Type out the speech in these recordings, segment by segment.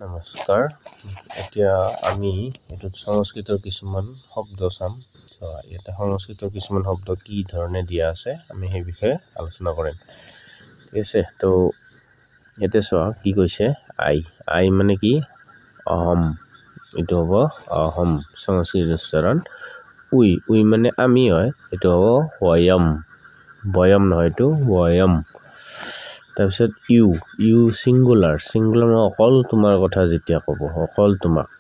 নমস্কাৰ এতিয়া আমি এটো সংস্কৃতৰ কিছুমান শব্দ চাম ইয়াতে সংস্কৃতৰ কিছুমান শব্দ কি ধৰণে দিয়া আছে আমি সেই বিষয়ে আলোচনা কৰিম ঠিক আছে তো ইয়াতে চোৱা কি কৈছে আই মানে কি অহম এটো হ'ব অহম সংস্কৃত উচ্চাৰণ উই মানে আমি হয় এটো হ'ব বয়ম নহয় এটো বয়ম তাৰপিছত ইউ সিঙ্গুলাৰ মানে অকল তোমাৰ কথা যেতিয়া ক'ব অকল তোমাক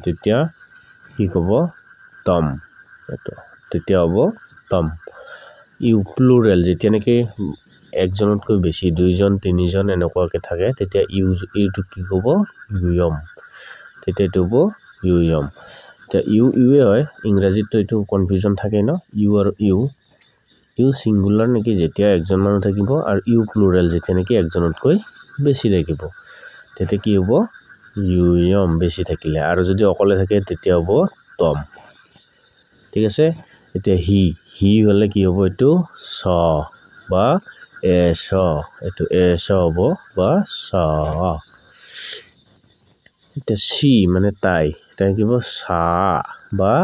তেতিয়া কি ক'ব তম এটো তেতিয়া হ'ব তম ইউ প্লুৰেল যেতিয়া নেকি একজনতকৈ বেছি দুইজন তিনিজন এনেকুৱাকে থাকে তেতিয়া ইউটো কি ক'ব ইউয়ম তেতিয়া এটো হ'ব ইউয়ম তে ইউৱে হয় ইংৰাজীত এটো কনফিউজন থাকে ন ইউ আৰু ইউ সিঙ্গুলাৰ নেকি যেতিয়া একজন মানুহ থাকিব আৰু ইউ প্লুৰেল যেতিয়া নেকি একজনতকৈ বেছি থাকিব তেতিয়া কি হ'ব ইউয়ম বেছি থাকিলে আৰু যদি অকলে থাকে তেতিয়া হ'ব তম ঠিক আছে এতিয়া হি হলে কি হ'ব এটো স বা এস এটো এস হ'ব বা স এতিয়া সি মানে তাই কি হ'ব সা বা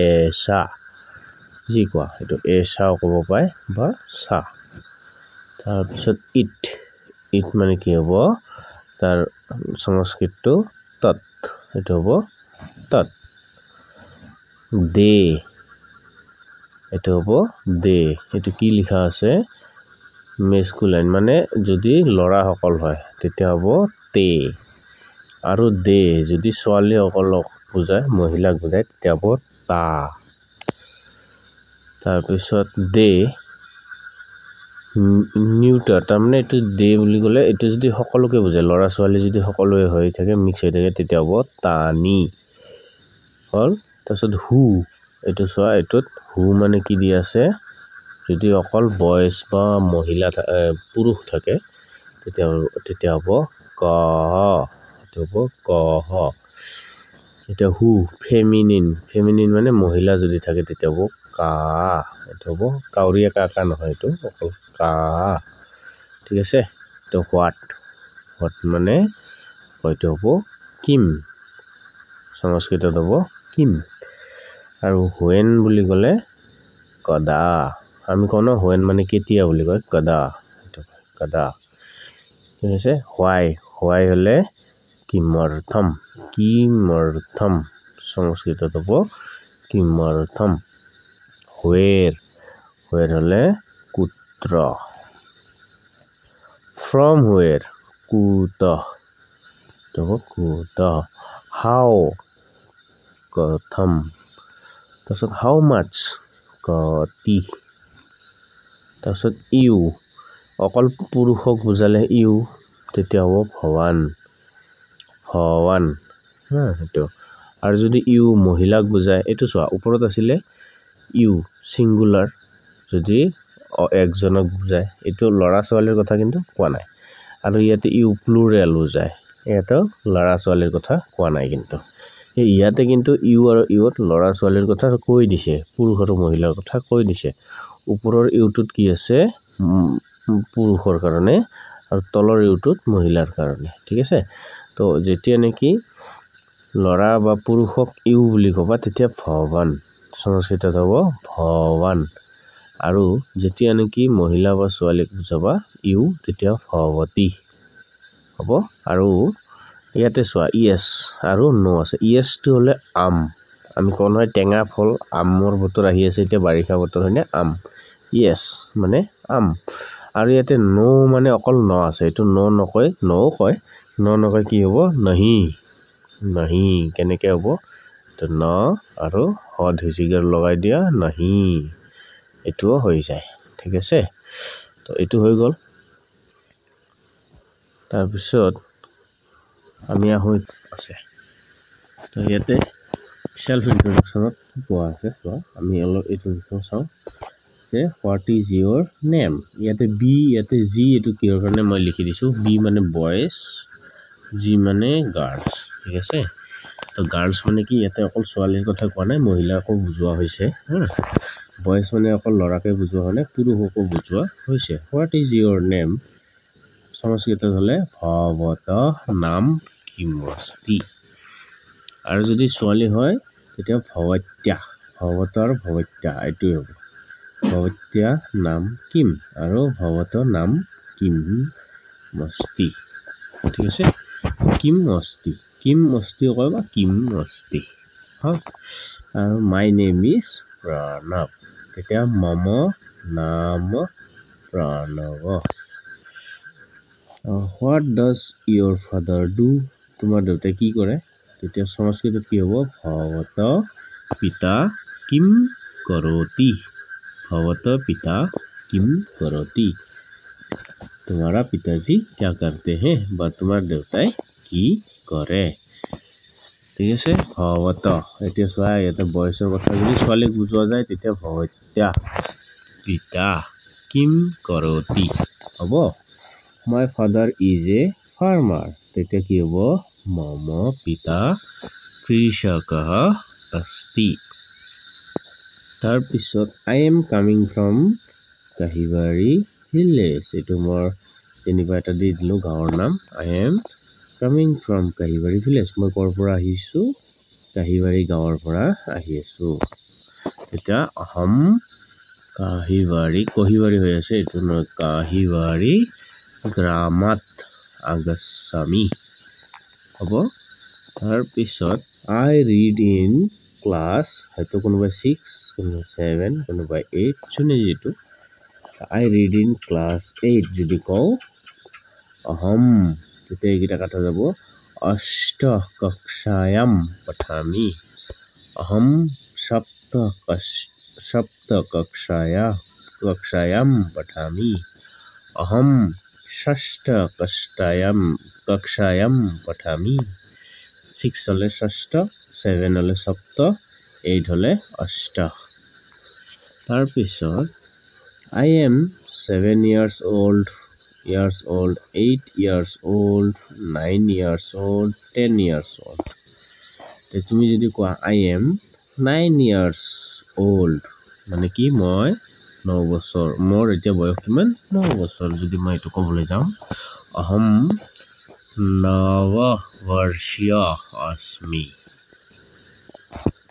এসা যি কোৱা এটো এসাও ক'ব পায় বা সা তাৰপিছত ইট মানে কি হ'ব তাৰ সংস্কৃতটো তত এটো হ'ব তত দে এটো হ'ব দে এটো কি লিখা আছে মেস্কুলাইন মানে যদি লৰা সকল হয় তেতিয়া হ'ব তে আৰু দে যদি ছোৱালী সকলক বুজায় মহিলাক বুজায় তেতিয়া হ'ব তা তাৰপিছত দে নিউটাৰ তাৰমানে এটো দে বুলি ক'লে এটো যদি সকলোকে বুজায় লৰা ছোৱালী যদি সকলোৱে হৈ থাকে মিক্স হৈ থাকে তেতিয়া হ'ব তানি হল তাৰপিছত হু এটো চোৱা এটোত হু মানে কি দি আছে যদি অকল বয়স বা মহিলা পুৰুষ থাকে তেতিয়া হ'ব কহ এটো হ'ব কহ এটা হু ফেমিনিন মানে মহিলা যদি থাকে তেতিয়া হ'ব কা এটো হ'ব কাউৰীয়া কা নহয় এটো অকল কা ঠিক আছে তো হোৱাট মানে হয়তো হ'ব কিম সংস্কৃতত হ'ব কিম আৰু হোৱেন বুলি ক'লে কদা আমি কওঁ ন হোৱেন মানে কেতিয়া বুলি কয় কদা এটো কদা ঠিক আছে হোৱাই হলে কিমৰ্থম সংস্কৃতত হ'ব কিমৰ্থম হুৱেৰ হলে কুত্ৰ from where কুতহ how কথম তাৰপিছত how much কতি তাৰপিছত ইউ অকল পুৰুষক বুজালে ইউ তেতিয়া হ'ব ভৱান সেইটো আৰু যদি ইউ মহিলাক বুজায় এইটো চোৱা ওপৰত আছিলে ইউ সিঙ্গুলাৰ যদি একজনক বুজায় এইটো লৰা ছোৱালীৰ কথা কিন্তু কোৱা নাই আৰু ইয়াতে ইউ প্লুৰেল বুজায় এটা লৰা ছোৱালীৰ কথা কোৱা নাই কিন্তু ইয়াতে কিন্তু ইউ আৰু ইউত লৰা ছোৱালীৰ কথা কৈ দিছে পুৰুষ আৰু মহিলাৰ কথা কৈ দিছে ওপৰৰ ইউটোত কি আছে পুৰুষৰ কাৰণে আৰু তলৰ ইউটোত মহিলাৰ কাৰণে ঠিক আছে তো যেতিয়া নেকি লৰা বা পুৰুষক ইউ বুলি কবা তেতিয়া ভৱান সংস্কৃতত হ'ব ভৱান আৰু যেতিয়া নেকি মহিলা বা ছোৱালীক বুজাবা ইউ তেতিয়া ভৱতী হ'ব আৰু ইয়াতে চোৱা ইয়েস আৰু নো আছে ইয়েসটো হলে আমি কোন হয় টেঙা ফল আমৰ বতৰ আহি আছে এতিয়া বাৰিষা বতৰ হয়নে ইয়েস মানে আৰু ইয়াতে নো মানে অকল ন আছে এটো নো নকয় নকয় কি হ'ব নাহি কেনেকে হ'ব তো ন আৰু হদিজিগাৰ লগাই দিয়া নাহি এটো হৈ যায় ঠিক আছে তো এটো হৈ গল তাৰপিছত আমি আহোঁ আছে তো ইয়াতে সেলফ ইন্ট্ৰডাকশনত কোৱা আছে চোৱা আমি অলপ এইটো বিষয় চাওঁ যে হোৱাট ইজ ইয়োৰ নেম ইয়াতে জি এটো কিহৰ কাৰণে মই লিখি দিছো বি মানে বয়েজ জি মানে গাৰ্লছ ঠিক আছে তো গাৰ্লছ মানে কি ইয়াতে অকল ছোৱালীৰ কথা কোৱা নাই মহিলাকো বুজোৱা হৈছে বয়েজ মানে অকল লৰাকে বুজোৱা হয় পুৰুষকো বুজোৱা হৈছে হোৱাট ইজ ইয়োৰ নেম সংস্কৃতত হলে ভৱতঃ নাম কিমস্তি আৰু যদি ছোৱালী হয় তেতিয়া ভৱত্যা ভৱতৰ ভৱত্যা এইটোৱে হ'ব ভৱত্যা নাম কিম আৰু ভৱতৰ নাম কিম মস্তি ঠিক আছে কিম মস্তি কয় বা কিম মস্তি হওক আৰু মাই নেম ইজ প্ৰণৱ তেতিয়া মম নাম Pranab what does your father do তোমাৰ দেউতাই কি কৰে তেতিয়া সংস্কৃতত কি হ'ব ভৱত পিতা কিম কৰতি भवत पिता किम करती तुम्हारा पिताजी क्या करते हैं বা তোমাৰ দেউতাই কি কৰে ঠিক আছে ভৱত এতিয়া চোৱা ইয়াতে বয়সৰ কথা যদি ছোৱালীক বুজোৱা যায় তেতিয়া ভৱত্যা পিতা কিম কৰতি হ'ব my father is a farmer তেতিয়া কি হ'ব মম পিতা কৃষকः अस्ति তাৰপিছত I am coming from Kahibari village এইটো মই যেনিবা এটা দি দিলোঁ গাঁৱৰ নাম I am coming from Kahibari village মই ক'ৰ পৰা আহিছোঁ কাহিবাৰী গাঁৱৰ পৰা আহি আছোঁ এতিয়া অহম কহিবাৰী হৈ আছে এইটো নহয় কাহিবাৰী গ্ৰামাত আগচ্ছামি হ'ব তাৰপিছত আই ৰিড ইন ক্লাছ হয়তো কোনোবাই 6 কোনোবাই 7 কোনোবাই 8 যোনে যিটো আই ৰিড ইন ক্লাছ 8 যদি কওঁ অহম তেতিয়া এইকেইটা কাটা যাব অষ্ট কক্ষায়াম পঠামি অহম সপ্ত কক্ষায়াম পঠামি অহম ষষ্ঠ কক্ষায়াম পঠামি 6 হলে ষষ্ঠ 7 হলে সপ্ত 8 হলে অষ্ট তাৰপিছত I am 7 years old 8 years old 9 years old 10 years old তে তুমি যদি কোৱা I am 9 years old মানে কি মই 9 বছৰ মোৰ এতিয়া বয়স কিমান 9 বছৰ যদি মই এইটো ক'বলৈ যাওঁ অহম নৱ বৰ্ষীয় अस्मि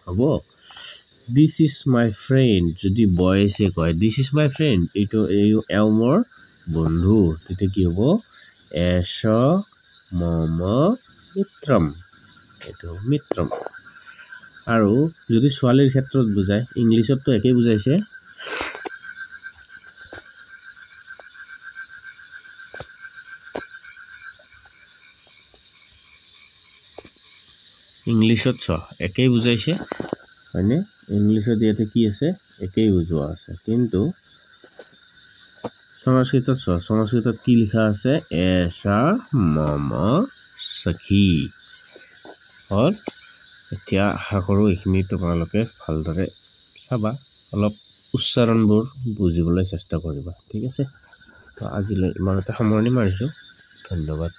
হ'ব দিস ইজ মাই ফ্ৰেণ্ড যদি বয়সে কয় দিস ইজ মাই ফ্ৰেণ্ড এইটো এওঁ মোৰ বন্ধু তেতিয়া কি হ'ব এষ মম মিত্ৰম এইটো মিত্ৰম আৰু যদি ছোৱালীৰ ক্ষেত্ৰত বুজায় ইংলিছততো একেই বুজাইছে ইংলিছত একেই বুজাইছে হয়নে ইংলিছত ইয়াতে কি আছে একেই বুজোৱা আছে কিন্তু সংস্কৃতত কি লিখা আছে এষা মম সখী হ'ল এতিয়া আশা কৰোঁ এইখিনি তোমালোকে ভালদৰে চাবা অলপ উচ্চাৰণবোৰ বুজিবলৈ চেষ্টা কৰিবা ঠিক আছে তো আজিলৈ ইমানতে সামৰণি মাৰিছোঁ ধন্যবাদ